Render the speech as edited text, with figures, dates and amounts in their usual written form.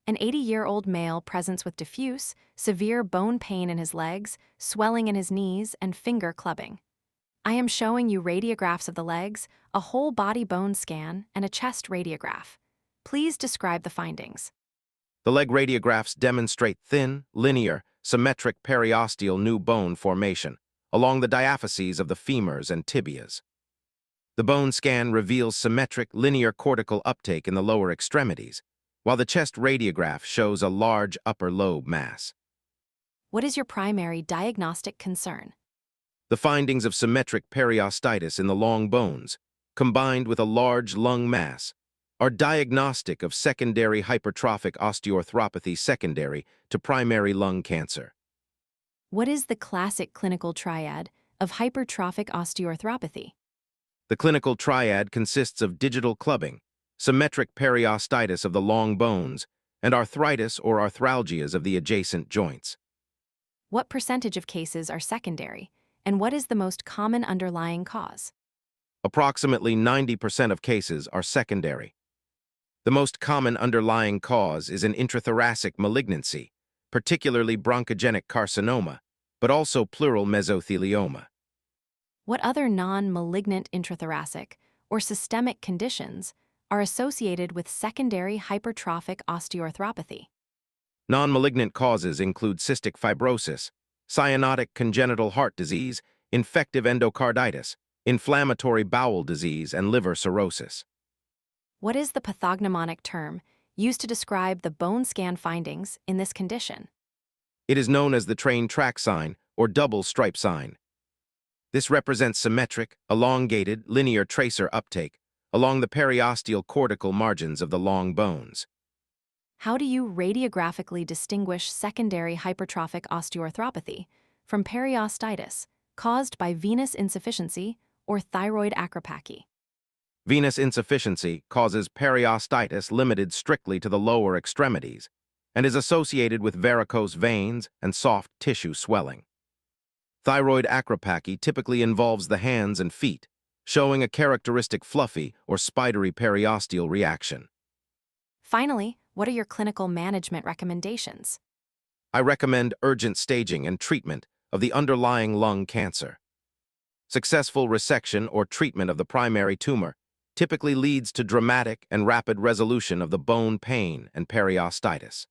An 80-year-old male presents with diffuse, severe bone pain in his legs, swelling in his knees, and finger clubbing. I am showing you radiographs of the legs, a whole body bone scan, and a chest radiograph. Please describe the findings. The leg radiographs demonstrate thin, linear, symmetric periosteal new bone formation along the diaphyses of the femurs and tibias. The bone scan reveals symmetric, linear cortical uptake in the lower extremities, while the chest radiograph shows a large upper lobe mass. What is your primary diagnostic concern? The findings of symmetric periostitis in the long bones, combined with a large lung mass, are diagnostic of secondary hypertrophic osteoarthropathy secondary to primary lung cancer. What is the classic clinical triad of hypertrophic osteoarthropathy? The clinical triad consists of digital clubbing, symmetric periostitis of the long bones, and arthritis or arthralgias of the adjacent joints. What percentage of cases are secondary, and what is the most common underlying cause? Approximately 90% of cases are secondary. The most common underlying cause is an intrathoracic malignancy, particularly bronchogenic carcinoma, but also pleural mesothelioma. What other non-malignant intrathoracic or systemic conditions are associated with secondary hypertrophic osteoarthropathy? Non-malignant causes include cystic fibrosis, cyanotic congenital heart disease, infective endocarditis, inflammatory bowel disease, and liver cirrhosis. What is the pathognomonic term used to describe the bone scan findings in this condition? It is known as the train track sign or double stripe sign. This represents symmetric, elongated, linear tracer uptake along the periosteal cortical margins of the long bones. How do you radiographically distinguish secondary hypertrophic osteoarthropathy from periostitis caused by venous insufficiency or thyroid acropathy? Venous insufficiency causes periostitis limited strictly to the lower extremities and is associated with varicose veins and soft tissue swelling. Thyroid acropathy typically involves the hands and feet, showing a characteristic fluffy or spidery periosteal reaction. Finally, what are your clinical management recommendations? I recommend urgent staging and treatment of the underlying lung cancer. Successful resection or treatment of the primary tumor typically leads to dramatic and rapid resolution of the bone pain and periostitis.